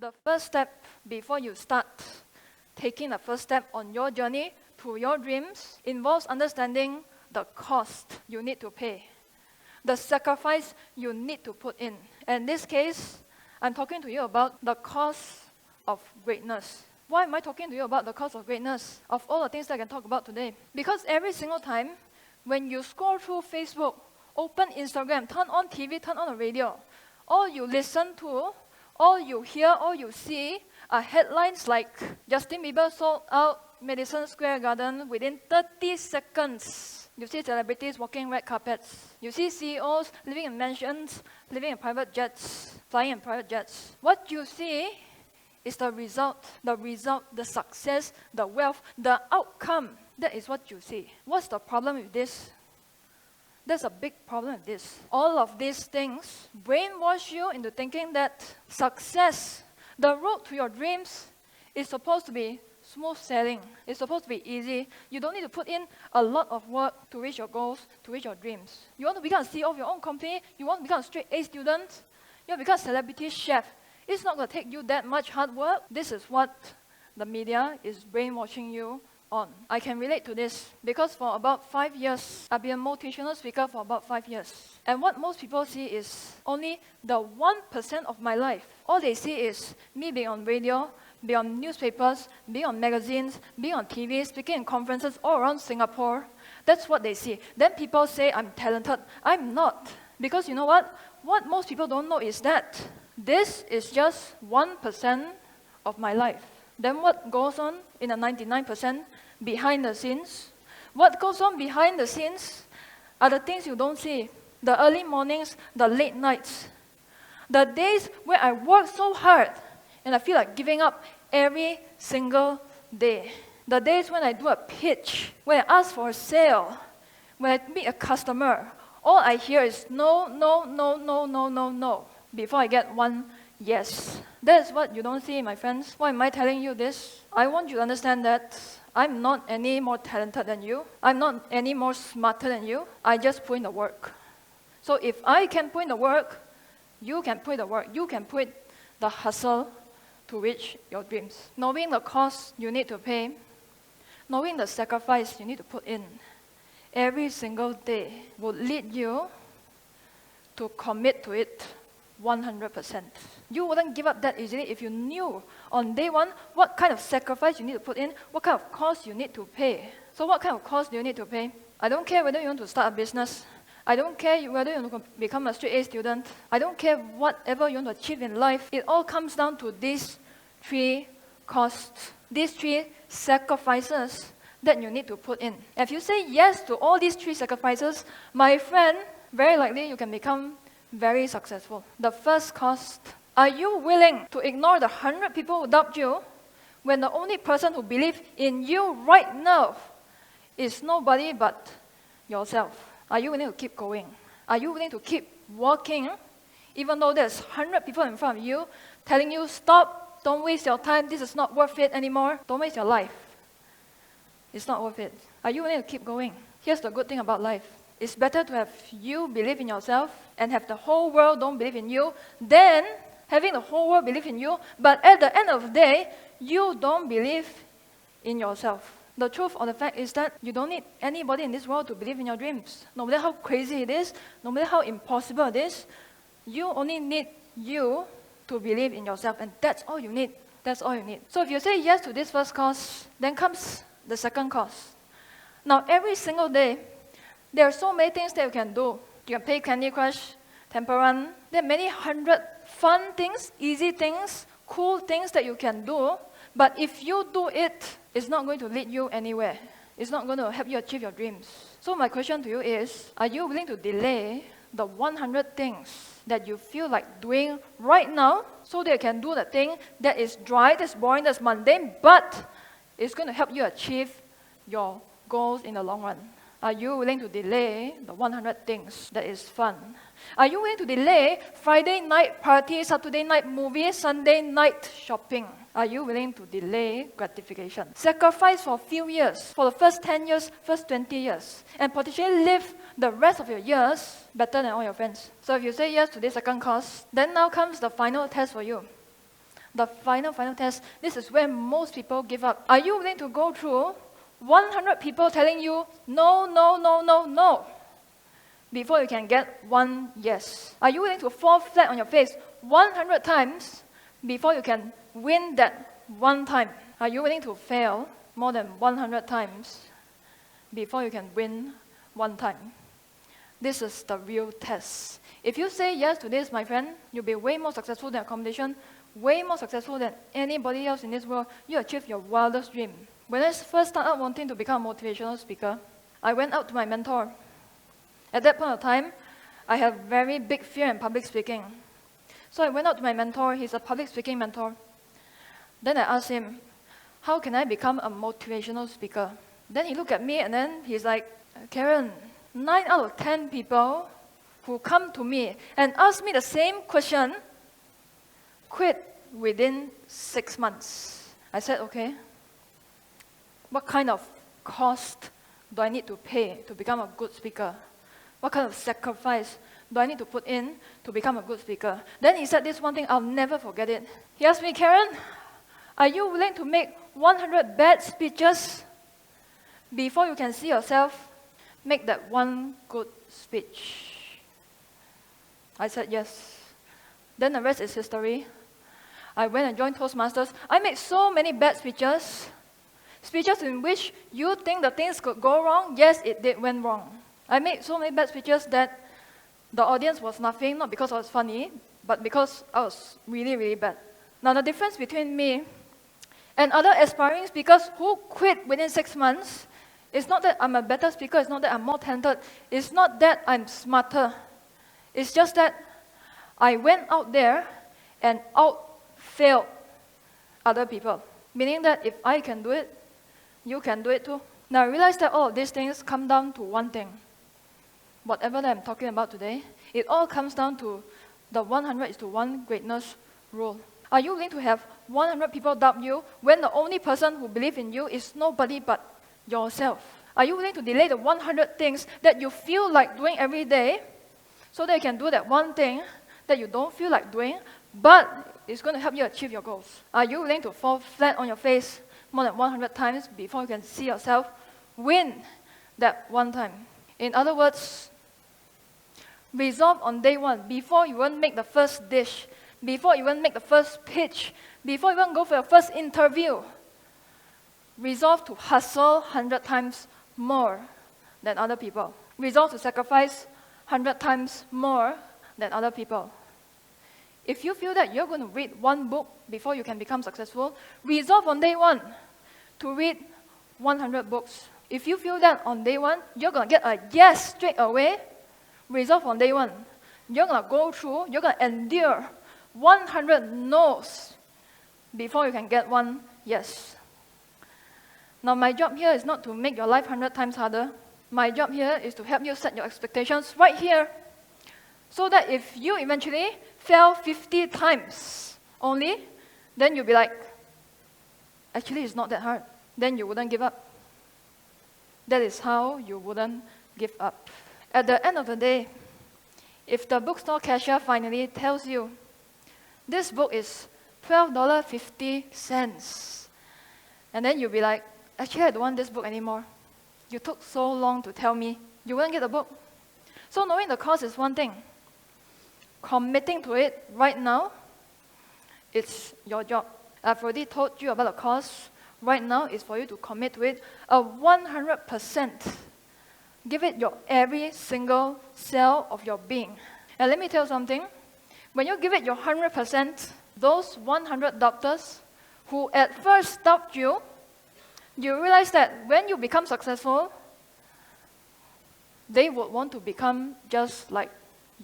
The first step before you start taking the first step on your journey to your dreams involves understanding the cost you need to pay, the sacrifice you need to put in. In this case, I'm talking to you about the cost of greatness. Why am I talking to you about the cost of greatness? Of all the things that I can talk about today. Because every single time when you scroll through Facebook, open Instagram, turn on TV, turn on the radio, all you listen to, all you hear, all you see are headlines like Justin Bieber sold out Madison Square Garden within 30 seconds. You see celebrities walking red carpets. You see CEOs living in mansions, living in private jets, flying in private jets. What you see is the result, the success, the wealth, the outcome. That is what you see. What's the problem with this? There's a big problem with this. All of these things brainwash you into thinking that success, the road to your dreams, is supposed to be smooth sailing. It's supposed to be easy. You don't need to put in a lot of work to reach your goals, to reach your dreams. You want to become a CEO of your own company? You want to become a straight A student? You want to become a celebrity chef? It's not going to take you that much hard work. This is what the media is brainwashing you on. I can relate to this because for about 5 years, I've been a motivational speaker for about 5 years. And what most people see is only the 1% of my life. All they see is me being on radio, being on newspapers, being on magazines, being on TV, speaking in conferences all around Singapore. That's what they see. Then people say I'm talented. I'm not. Because you know what? What most people don't know is that this is just 1% of my life. Then what goes on in the 99% behind the scenes? What goes on behind the scenes are the things you don't see. The early mornings, the late nights. The days where I work so hard and I feel like giving up every single day. The days when I do a pitch, when I ask for a sale, when I meet a customer, all I hear is no, no, no, no, no, no, no, before I get one yes. That's what you don't see, my friends. Why am I telling you this? I want you to understand that I'm not any more talented than you. I'm not any more smarter than you. I just put in the work. So if I can put in the work, you can put in the work. You can put the hustle to reach your dreams. Knowing the cost you need to pay, knowing the sacrifice you need to put in every single day will lead you to commit to it 100%. You wouldn't give up that easily if you knew on day one what kind of sacrifice you need to put in, what kind of cost you need to pay. So what kind of cost do you need to pay? I don't care whether you want to start a business. I don't care whether you want to become a straight A student. I don't care whatever you want to achieve in life. It all comes down to these 3 costs, these 3 sacrifices that you need to put in. If you say yes to all these 3 sacrifices, my friend, very likely you can become very successful. The first cost, are you willing to ignore the 100 people who doubt you when the only person who believes in you right now is nobody but yourself? Are you willing to keep going? Are you willing to keep walking even though there's 100 people in front of you telling you, stop, don't waste your time, this is not worth it anymore, don't waste your life. It's not worth it. Are you willing to keep going? Here's the good thing about life. It's better to have you believe in yourself and have the whole world don't believe in you than having the whole world believe in you, but at the end of the day, you don't believe in yourself. The truth of the fact is that you don't need anybody in this world to believe in your dreams. No matter how crazy it is, no matter how impossible it is, you only need you to believe in yourself, and that's all you need. That's all you need. So if you say yes to this first course, then comes the second course. Now, every single day, there are so many things that you can do. You can play Candy Crush, Temple Run. There are many hundred fun things, easy things, cool things that you can do. But if you do it, it's not going to lead you anywhere. It's not going to help you achieve your dreams. So my question to you is, are you willing to delay the 100 things that you feel like doing right now so that you can do the thing that is dry, that's boring, that's mundane, but it's going to help you achieve your goals in the long run? Are you willing to delay the 100 things that is fun? Are you willing to delay Friday night party, Saturday night movie, Sunday night shopping? Are you willing to delay gratification? Sacrifice for a few years, for the first 10 years, first 20 years, and potentially live the rest of your years better than all your friends. So if you say yes to this second course, then now comes the final test for you. The final test, this is where most people give up. Are you willing to go through 100 people telling you no, no, no, no, no, before you can get one yes? Are you willing to fall flat on your face 100 times before you can win that one time? Are you willing to fail more than 100 times before you can win one time? This is the real test. If you say yes to this, my friend, you'll be way more successful than a competition, way more successful than anybody else in this world. You achieve your wildest dream. When I first started out wanting to become a motivational speaker, I went out to my mentor. At that point of time, I had very big fear in public speaking. So I went out to my mentor. He's a public speaking mentor. Then I asked him, how can I become a motivational speaker? Then he looked at me and then he's like, Karen, 9 out of 10 people who come to me and ask me the same question quit within 6 months. I said, okay, what kind of cost do I need to pay to become a good speaker? What kind of sacrifice do I need to put in to become a good speaker? Then he said this one thing, I'll never forget it. He asked me, Karen, are you willing to make 100 bad speeches before you can see yourself make that one good speech? I said yes. Then the rest is history. I went and joined Toastmasters. I made so many bad speeches. Speeches in which you think the things could go wrong. Yes, it did went wrong. I made so many bad speeches that the audience was laughing, not because I was funny, but because I was really, really bad. Now the difference between me and other aspiring speakers who quit within 6 months, it's not that I'm a better speaker, it's not that I'm more talented, it's not that I'm smarter. It's just that I went out there and out-failed other people. Meaning that if I can do it, you can do it too. Now I realize that all of these things come down to one thing. Whatever that I'm talking about today, it all comes down to the 100:1 greatness rule. Are you willing to have 100 people doubt you when the only person who believes in you is nobody but yourself? Are you willing to delay the 100 things that you feel like doing every day so that you can do that one thing that you don't feel like doing, but it's going to help you achieve your goals? Are you willing to fall flat on your face more than 100 times before you can see yourself win that one time? In other words, resolve on day one, before you even make the first dish, before you even make the first pitch, before you even go for your first interview, resolve to hustle 100 times more than other people. Resolve to sacrifice 100 times more than other people. If you feel that you're going to read one book before you can become successful, resolve on day one to read 100 books. If you feel that on day one, you're going to get a yes straight away, resolve on day one. You're going to go through, you're going to endure 100 no's before you can get one yes. Now, my job here is not to make your life 100 times harder. My job here is to help you set your expectations right here, so that if you eventually fail 50 times only, then you'll be like, actually, it's not that hard. Then you wouldn't give up. That is how you wouldn't give up. At the end of the day, if the bookstore cashier finally tells you, this book is $12.50, and then you'll be like, actually, I don't want this book anymore. You took so long to tell me. You won't get the book. So knowing the cost is one thing. Committing to it right now, it's your job. I've already told you about the cost. Right now is for you to commit to it 100%. Give it your every single cell of your being. And let me tell you something. When you give it your 100%, those 100 doctors who at first doubt you, you realize that when you become successful, they would want to become just like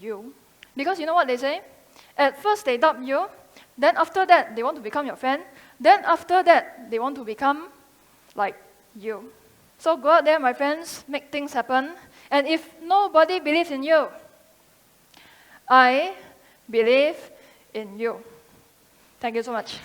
you. Because you know what they say? At first they doubt you, then after that they want to become your friend, then after that they want to become like you. So go out there, my friends, make things happen. And if nobody believes in you, I believe in you. Thank you so much.